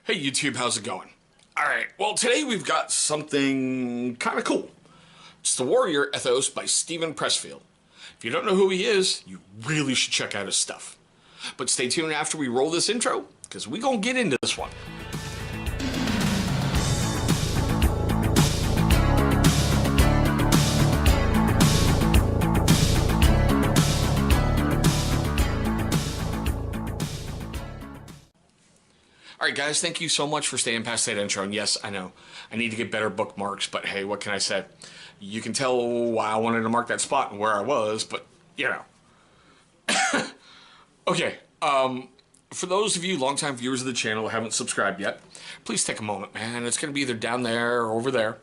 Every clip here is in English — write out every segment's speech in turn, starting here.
Hey YouTube, how's it going? Alright, well today we've got something kind of cool. It's The Warrior Ethos by Pressfield. If you don't know who he is, you really should check out his stuff. But stay tuned after we roll this intro, because we're going to get into this one. Alright guys, thank you so much for staying past that intro, and yes, I know, I need to get better bookmarks, but hey, what can I say? You can tell why I wanted to mark that spot and where I was, but, you know. Okay, for those of you longtime viewers of the channel who haven't subscribed yet, please take a moment, man. It's going to be either down there or over there.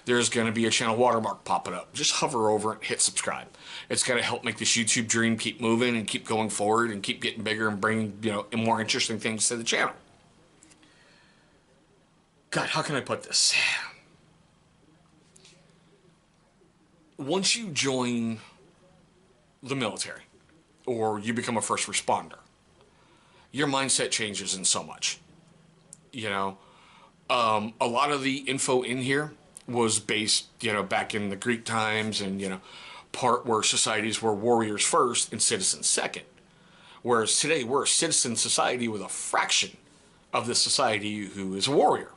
There's going to be a channel watermark popping up. Just hover over it, hit subscribe. It's going to help make this YouTube dream keep moving and keep going forward and keep getting bigger and bringing, more interesting things to the channel. God, how can I put this? Once you join the military, or you become a first responder, your mindset changes in so much. A lot of the info in here was based, back in the Greek times and, part where societies were warriors first and citizens second. Whereas today, we're a citizen society with a fraction of the society who is a warrior.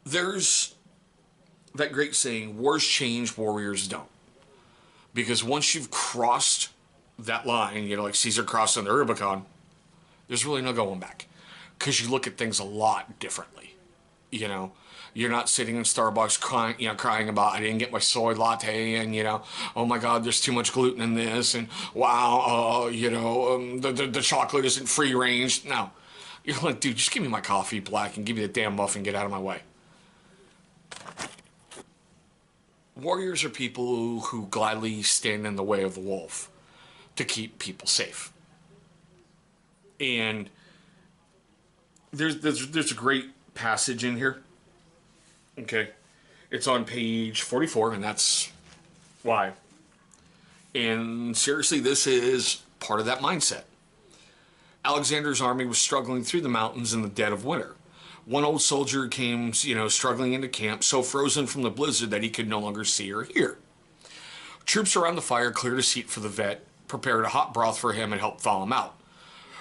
There's that great saying, wars change, warriors don't. Because once you've crossed that line, like Caesar crossing the Rubicon, there's really no going back. Because you look at things a lot differently. You're not sitting in Starbucks crying about, I didn't get my soy latte, and, oh my God, there's too much gluten in this, and wow, the chocolate isn't free range. No. You're like, dude, just give me my coffee black and give me the damn muffin and get out of my way. Warriors are people who gladly stand in the way of the wolf to keep people safe. And there's a great passage in here. Okay. It's on page 44, and that's why. And seriously, this is part of that mindset. Alexander's army was struggling through the mountains in the dead of winter. One old soldier came, struggling into camp, so frozen from the blizzard that he could no longer see or hear. Troops around the fire cleared a seat for the vet, prepared a hot broth for him, and helped thaw him out.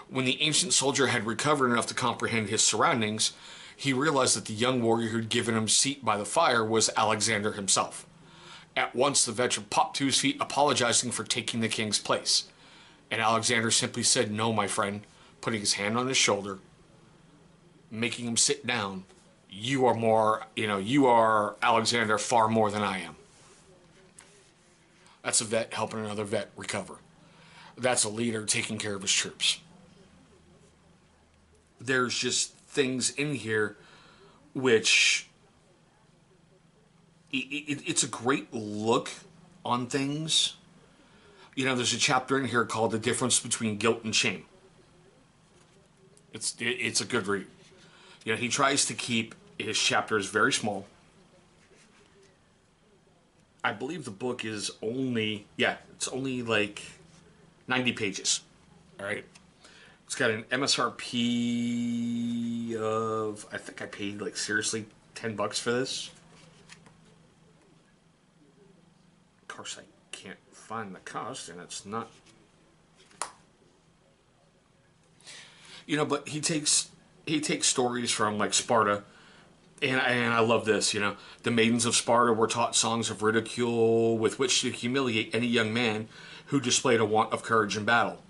When the ancient soldier had recovered enough to comprehend his surroundings, he realized that the young warrior who'd given him a seat by the fire was Alexander himself. At once, the veteran popped to his feet, apologizing for taking the king's place. And Alexander simply said, "No, my friend," putting his hand on his shoulder, making him sit down. You are Alexander far more than I am. That's a vet helping another vet recover. That's a leader taking care of his troops. There's just things in here which it's a great look on things. There's a chapter in here called The Difference Between Guilt and Shame. It's a good read. He tries to keep his chapters very small. I believe the book is it's only like 90 pages. All right. It's got an MSRP of, I think I paid seriously $10 for this. Of course, I can't find the cost, and it's not. But he takes stories from Sparta, and I love this. The maidens of Sparta were taught songs of ridicule with which to humiliate any young man who displayed a want of courage in battle.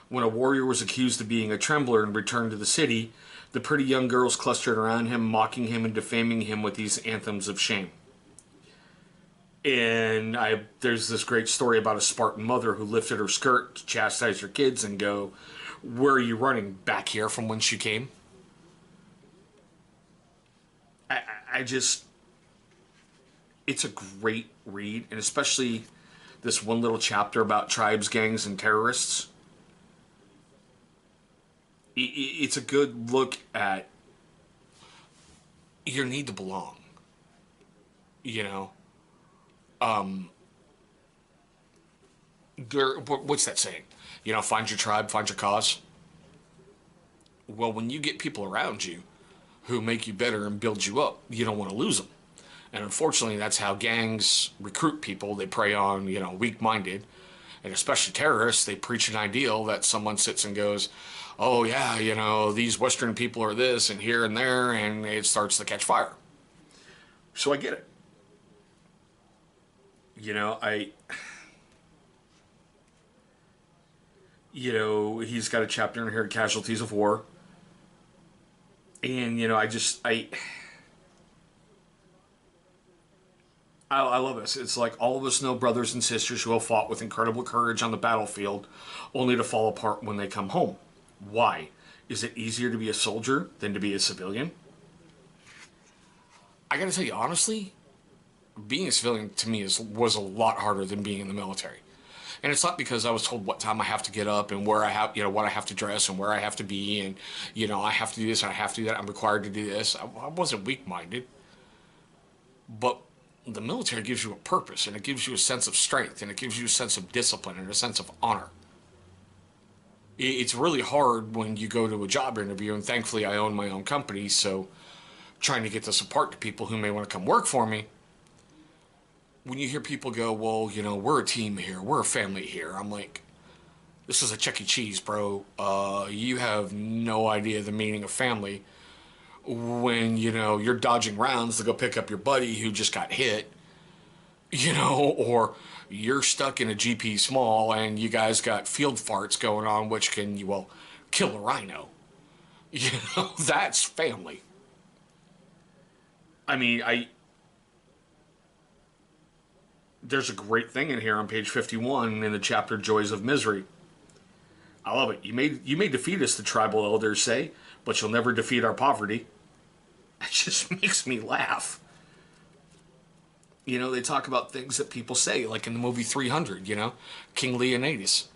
When a warrior was accused of being a trembler and returned to the city, the pretty young girls clustered around him, mocking him and defaming him with these anthems of shame. And there's this great story about a Spartan mother who lifted her skirt to chastise her kids and go, "Where are you running? Back here from whence you came?" It's a great read, and especially this one little chapter about tribes, gangs, and terrorists. It's a good look at your need to belong. What's that saying? Find your tribe, find your cause. Well, when you get people around you who make you better and build you up, you don't want to lose them. And unfortunately, that's how gangs recruit people. They prey on, weak-minded. And especially terrorists, they preach an ideal that someone sits and goes, oh yeah, these Western people are this and here and there, and it starts to catch fire. So I get it. He's got a chapter in here, Casualties of War. And, I love this. It's like all of us know brothers and sisters who have fought with incredible courage on the battlefield, only to fall apart when they come home. Why? Is it easier to be a soldier than to be a civilian? I gotta tell you, honestly, being a civilian to me was a lot harder than being in the military. And it's not because I was told what time I have to get up and where I have, what I have to dress and where I have to be and, I have to do this and I have to do that. I'm required to do this. I wasn't weak-minded. But the military gives you a purpose, and it gives you a sense of strength, and it gives you a sense of discipline and a sense of honor. It's really hard when you go to a job interview, and thankfully I own my own company, so trying to get this apart to people who may want to come work for me, when you hear people go, well, we're a team here, we're a family here, I'm like, this is a Chuck E. Cheese, bro. You have no idea the meaning of family when, you're dodging rounds to go pick up your buddy who just got hit, or you're stuck in a GP small and you guys got field farts going on, which can, kill a rhino. That's family. There's a great thing in here on page 51 in the chapter Joys of Misery. I love it. You may defeat us, the tribal elders say, but you'll never defeat our poverty. It just makes me laugh. They talk about things that people say, like in the movie 300, King Leonidas,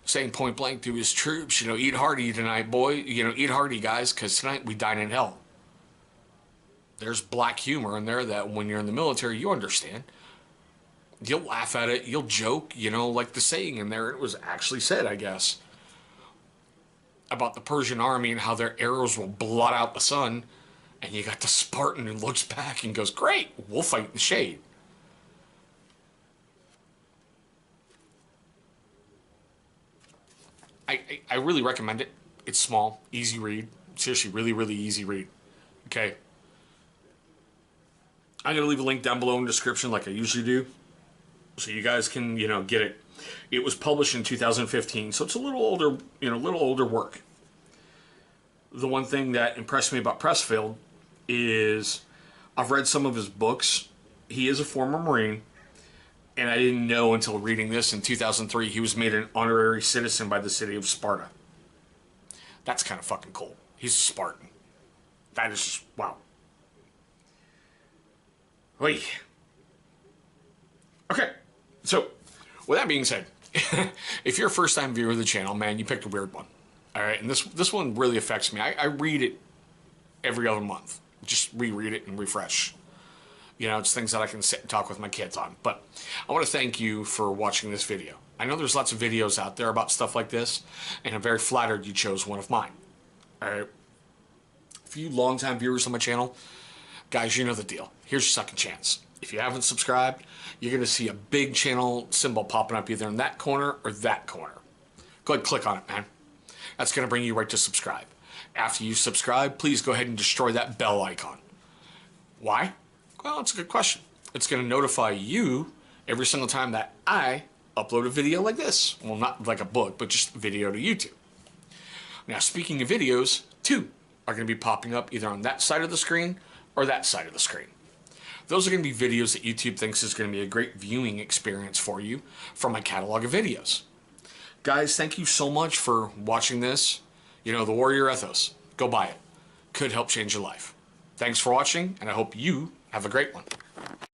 saying point blank to his troops, eat hearty tonight, boy, eat hearty, guys, because tonight we dine in hell. There's black humor in there that when you're in the military, you understand. You'll laugh at it, you'll joke, like the saying in there, it was actually said, I guess, about the Persian army and how their arrows will blot out the sun, and you got the Spartan who looks back and goes, great, we'll fight in the shade. I really recommend it. It's small, easy read. Seriously, really, really easy read. Okay. I'm going to leave a link down below in the description like I usually do, so you guys can, get it. It was published in 2015, so it's a little older, work. The one thing that impressed me about Pressfield is I've read some of his books. He is a former Marine, and I didn't know until reading this in 2003 he was made an honorary citizen by the city of Sparta. That's kind of fucking cool. He's a Spartan. That is just, wow. Wait. Okay, so with that being said, if you're a first-time viewer of the channel, man, you picked a weird one. All right, and this one really affects me. I read it every other month. Just reread it and refresh. It's things that I can sit and talk with my kids on. But I want to thank you for watching this video. I know there's lots of videos out there about stuff like this, and I'm very flattered you chose one of mine. All right. For you longtime viewers on my channel, guys, you know the deal. Here's your second chance. If you haven't subscribed, you're going to see a big channel symbol popping up either in that corner or that corner. Go ahead and click on it, man. That's going to bring you right to subscribe. After you subscribe, please go ahead and destroy that bell icon. Why? Well, it's a good question. It's going to notify you every single time that I upload a video like this. Well, not like a book, but just a video to YouTube. Now, speaking of videos, two are going to be popping up either on that side of the screen or that side of the screen. Those are going to be videos that YouTube thinks is going to be a great viewing experience for you from my catalog of videos. Guys, thank you so much for watching this. The Warrior Ethos. Go buy it. Could help change your life. Thanks for watching, and I hope you have a great one.